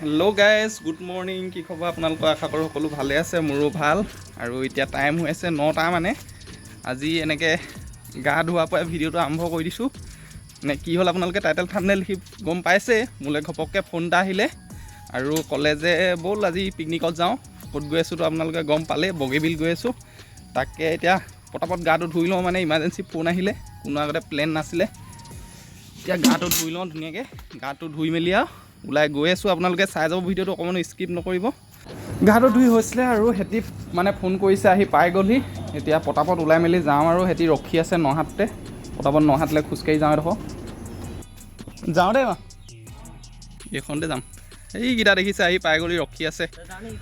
Hello' guys, good morning. কি খবৰ আপোনালোকৰ? আশা কৰোঁ সকলো ভালে আছে, মোৰো ভাল। আৰু এতিয়া টাইম হৈ আছে 9টা মানে। আজি এনেকৈ গা ধোৱাৰ পৰাই ভিডিঅ'টো আৰম্ভ কৰি দিছোঁ। মানে কি হ'ল আপোনালোকে টাইটেল থাম্বনেইল লিখি গম পাইছে। মোলৈ ঘপককৈ ফোন এটা আহিলে আৰু ক'লে যে ব'ল আজি পিকনিকত যাওঁ। ক'ত গৈ আছোঁ তো আপোনালোকে গম পালে, বগীবিল গৈ আছোঁ। তাকে এতিয়া পটাপট গাটো ধুই লওঁ, মানে ইমাৰ্জেঞ্চি ফোন আহিলে, কোনো আগতে প্লেন নাছিলে। এতিয়া গাটো ধুই লওঁ ধুনীয়াকৈ, গাটো ধুই মেলি আৰু ওলাই গৈ আছোঁ। আপোনালোকে চাই যাব ভিডিঅ'টো, অকণমান স্কিপ নকৰিব। গাটো ধুই হৈছিলে আৰু সিহঁতি মানে ফোন কৰিছে, আহি পাই গ'লহি। এতিয়া পটাপট ওলাই মেলি যাওঁ আৰু সিহঁতি ৰখি আছে নহাটতে। পটাপট নহাটলৈ খোজকাঢ়ি যাওঁ এডোখৰ। যাওঁ দেই মা, এইখনতে যাম। এইকেইটা দেখিছে আহি পাই গ'লি, ৰখি আছে।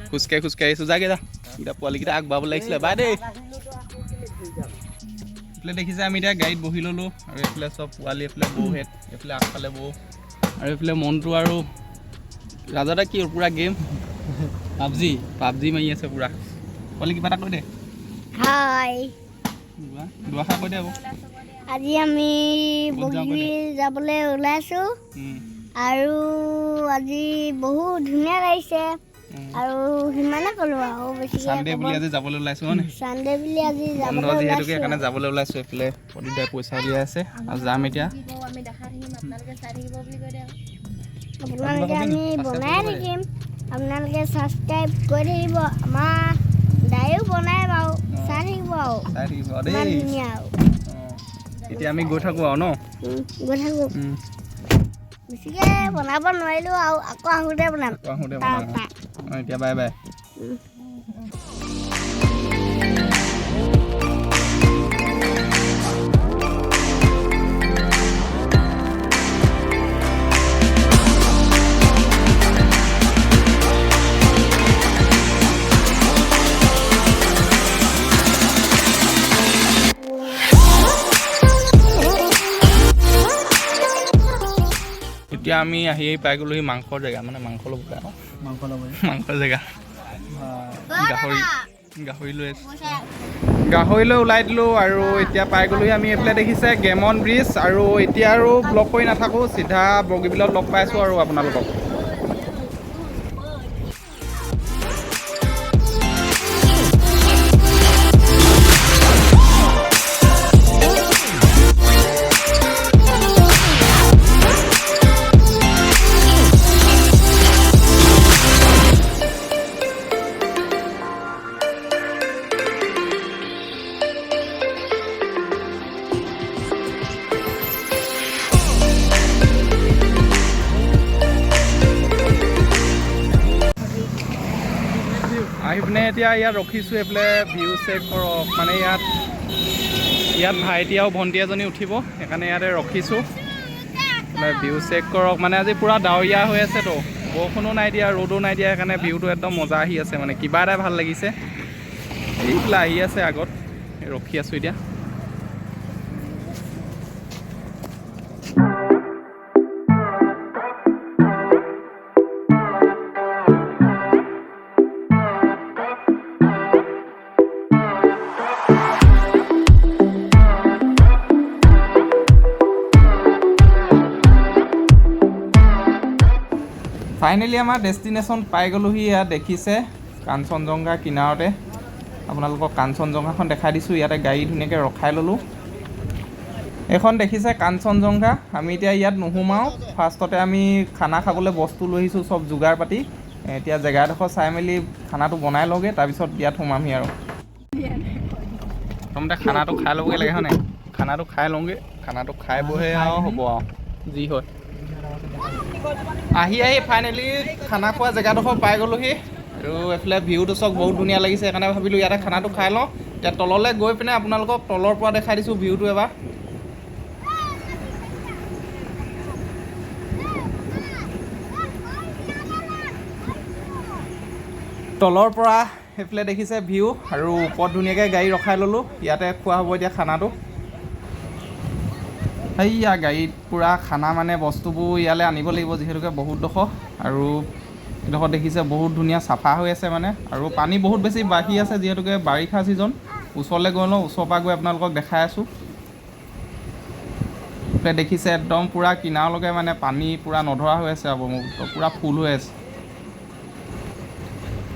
খোজকাঢ়ি আহিছোঁ, যাগে যা। এইকেইটা পোৱালিকেইটা আগবাব লাগিছিলে, বাই দেই। এইফালে দেখিছে আমি এতিয়া গাড়ীত বহি ল'লোঁ আৰু এইফালে চব পোৱালি, এইফালে বৌহেঁত, এইফালে আগফালে বৌ আৰু এইফালে মনটো আৰু ৰাজাদা। কি পূৰা গেম পাবজি মাৰি আছে পূৰা। পোৱালি কিবা এটা কৈ দে। হাই, দুআষাৰ কৈ দে আকৌ। আজি আমি বগীবিল যাবলৈ ওলাইছোঁ আৰু আজি বহুত ধুনীয়া লাগিছে আৰু সিমানে ক'লোঁ আৰু বেছিকৈ চানডে বুলি আজি যাবলৈ ওলাইছোঁ হয় নাই? চানডে বুলি আজি বন্ধ যাবলৈ যিহেতুকে ওলাইছোঁ। সেইকাৰণে যাবলৈ ওলাইছোঁ। এইফালে প্ৰদীপদাই পইচা উলিয়াই আছে আৰু যাম এতিয়া। আপোনালোকে আমি বনাই থাকিম, আপোনালোকে ছাবস্ক্ৰাইব কৰি থাকিব। আমাৰ দাইও বনাই বাৰু, চাই থাকিব আৰু ইমান ধুনীয়া আৰু। এতিয়া আমি গৈ থাকোঁ আৰু ন? গৈ থাকোঁ। বেছিকৈ বনাব নোৱাৰিলোঁ আৰু আকৌ আহোঁতে বনাম। এতিয়া বাই বাই। এতিয়া আমি আহি পাই গ'লোহি মাংসৰ জেগা, মানে মাংস ল'ব মাংসৰ জেগা। গাহৰি লৈ আছোঁ, গাহৰি লৈ ওলাই দিলোঁ আৰু এতিয়া পাই গ'লোহি আমি। এইফালে দেখিছে গেমন ব্ৰিজ। আৰু এতিয়া আৰু ব্লগ কৰি নাথাকোঁ, চিধা বগীবিলত লগ পাইছোঁ আৰু আপোনালোকক। আহি পিনে এতিয়া ইয়াত ৰখিছোঁ। এইফালে ভিউ চেক কৰক, মানে ইয়াত ভাইটি আৰু ভণ্টি এজনী উঠিব, সেইকাৰণে ইয়াতে ৰখিছোঁ। ভিউ চেক কৰক, মানে আজি পূৰা ডাৱৰীয়া হৈ আছেতো, বৰষুণো নাই দিয়া, ৰ'দো নাই দিয়া, সেইকাৰণে ভিউটো একদম মজা আহি আছে। মানে কিবা এটাই ভাল লাগিছে। এইফালে আহি আছে আগত, ৰখি আছোঁ এতিয়া। ফাইনেলি আমাৰ ডেষ্টিনেশ্যন পাই গ'লোহি। ইয়াত দেখিছে কাঞ্চনজংঘা কিনাৰতে। আপোনালোকক কাঞ্চনজংঘাখন দেখাই দিছোঁ। ইয়াতে গাড়ী ধুনীয়াকৈ ৰখাই ল'লোঁ। এইখন দেখিছে কাঞ্চনজংঘা। আমি এতিয়া ইয়াত নোসোমাওঁ, ফাৰ্ষ্টতে আমি খানা খাবলৈ বস্তু লৈ আহিছোঁ, চব যোগাৰ পাতি। এতিয়া জেগাডোখৰ চাই মেলি খানাটো বনাই লওঁগৈ, তাৰপিছত ইয়াত সোমামহি আৰু। প্ৰথমতে খানাটো খাই ল'বগৈ লাগে হয় নাই? খানাটো খাই লওঁগৈ, খানাটো খাই বহে আৰু হ'ব আৰু যি হয়। আহি ফাইনেলি খানা খোৱা জেগাডোখৰ পাই গ'লোহি আৰু এইফালে ভিউটো চাওক, বহুত ধুনীয়া লাগিছে। সেইকাৰণে ভাবিলোঁ ইয়াতে খানাটো খাই লওঁ। এতিয়া তললৈ গৈ পিনে আপোনালোকক তলৰ পৰা দেখাই দিছোঁ ভিউটো এবাৰ। তলৰ পৰা সেইফালে দেখিছে ভিউ, আৰু ওপৰত ধুনীয়াকৈ গাড়ী ৰখাই ল'লোঁ। ইয়াতে খোৱা হ'ব এতিয়া খানাটো। সেইয়া গাড়ীত পূৰা খানা, মানে বস্তুবোৰ ইয়ালৈ আনিব লাগিব যিহেতুকে বহুতডোখৰ। আৰু এইডোখৰ দেখিছে বহুত ধুনীয়া চাফা হৈ আছে মানে, আৰু পানী বহুত বেছি বাঢ়ি আছে যিহেতুকে বাৰিষা ছিজন। ওচৰলৈ গৈ লওঁ, ওচৰৰ পৰা গৈ আপোনালোকক দেখাই আছোঁ। দেখিছে একদম পূৰা কিনাৰলৈকে মানে পানী পূৰা নধৰা হৈ আছে আৰু ব্ৰহ্মপুত্ৰ পূৰা ফুল হৈ আছে।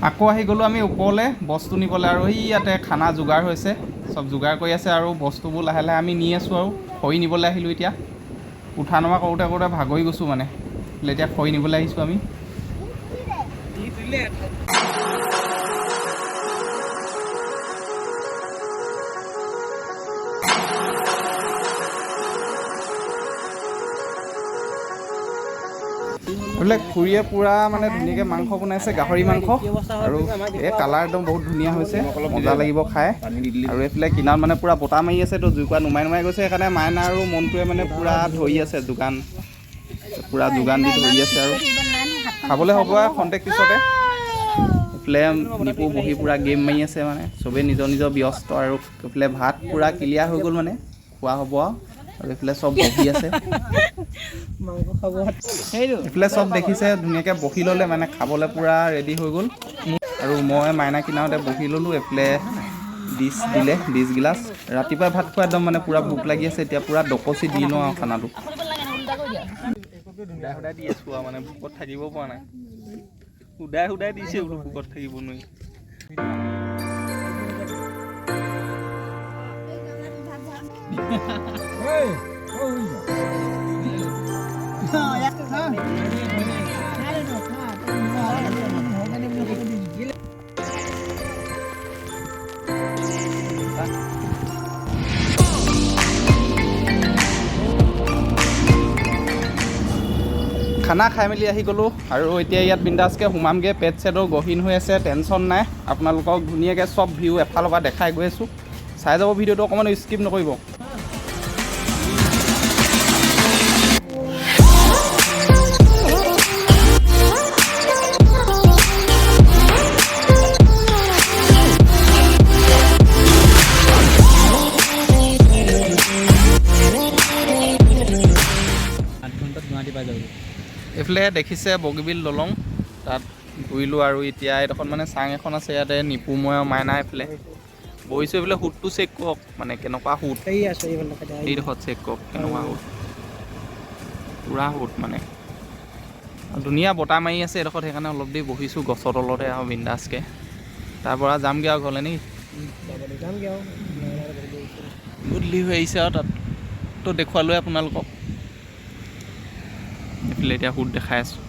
আকৌ আহি গ'লোঁ আমি ওপৰলৈ বস্তু নিবলৈ আৰু সেই ইয়াতে খানা যোগাৰ হৈছে চব যোগাৰ কৰি আছে আৰু বস্তুবোৰ লাহে লাহে আমি নি আছোঁ আৰু খৰি নিবলৈ আহিলোঁ এতিয়া উঠা নমা কৰোঁতে কৰোঁতে ভাগৰি গৈছোঁ মানে এতিয়া খৰি নিবলৈ আহিছোঁ আমি বোলে খুৰীয়ে পূৰা মানে ধুনীয়াকৈ মাংস বনাইছে গাহৰি মাংস আৰু এই কালাৰ একদম বহুত ধুনীয়া হৈছে মজা লাগিব খাই আৰু এইফালে কিনাৰত মানে পূৰা বতাহ মাৰি আছে তো জুইকুৰা নুমাই নুমাই গৈছে সেইকাৰণে মাইনা আৰু মনটোৱে মানে পূৰা ধৰি আছে পূৰা যোগান দি ধৰি আছে আৰু খাবলৈ হ'ব আৰু খন্তেক পিছতে এইফালে নিপু বহি পূৰা গেম মাৰি আছে মানে চবেই নিজৰ নিজৰ ব্যস্ত আৰু এইফালে ভাত পূৰা ক্লিয়াৰ হৈ গ'ল মানে খোৱা হ'ব আৰু এইফালে চব বহি আছে এইফালে চব দেখিছে ধুনীয়াকৈ বহি ল'লে মানে খাবলৈ পূৰা ৰেডি হৈ গ'ল আৰু মই মাইনা কিনাৰতে বহি ল'লোঁ এইফালে ডিছ দিলে ডিছ গিলাচ ৰাতিপুৱাই ভাত খোৱা একদম মানে পূৰা ভোক লাগি আছে এতিয়া পূৰা ডকচি দি লওঁ আৰু খানাটো সুদাই সুদাই দি আছোঁ আৰু মানে ভোকত থাকিব পৰা নাই সুদাই সুদাই দিছে বোলো ভোকত থাকিব নোৱাৰি খানা খাই মেলি আহি গ'লোঁ আৰু এতিয়া ইয়াত বিন্দাছকৈ সোমামগৈ পেট চেটৰ গহীন হৈ আছে টেনশ্যন নাই আপোনালোকক ধুনীয়াকৈ চব ভিউ এফালৰ পৰা দেখাই গৈ আছোঁ চাই যাব ভিডিঅ'টো অকণমান স্কিপ নকৰিব এইফালে দেখিছে বগীবিল দলং তাত ঘূৰিলোঁ আৰু এতিয়া এইডোখৰত মানে চাং এখন আছে ইয়াতে নিপু মই আৰু মাইনা এইফালে বহিছোঁ এইফালে সোঁতটো চেক কৰক মানে কেনেকুৱা সোঁত এইডোখৰত চেক কৰক কেনেকুৱা সোঁত পূৰা সোঁত মানে ধুনীয়া বতাহ মাৰি আছে এইডোখৰত সেইকাৰণে অলপ দেৰি বহিছোঁ গছৰ তলতে আৰু বিন্দাছকৈ তাৰপৰা যামগৈ আৰু ঘৰলৈ নেকি গধূলি হৈ আহিছে আৰু তাত তো দেখুৱালোৱে আপোনালোকক এইফালে এতিয়া সোঁত দেখাই আছোঁ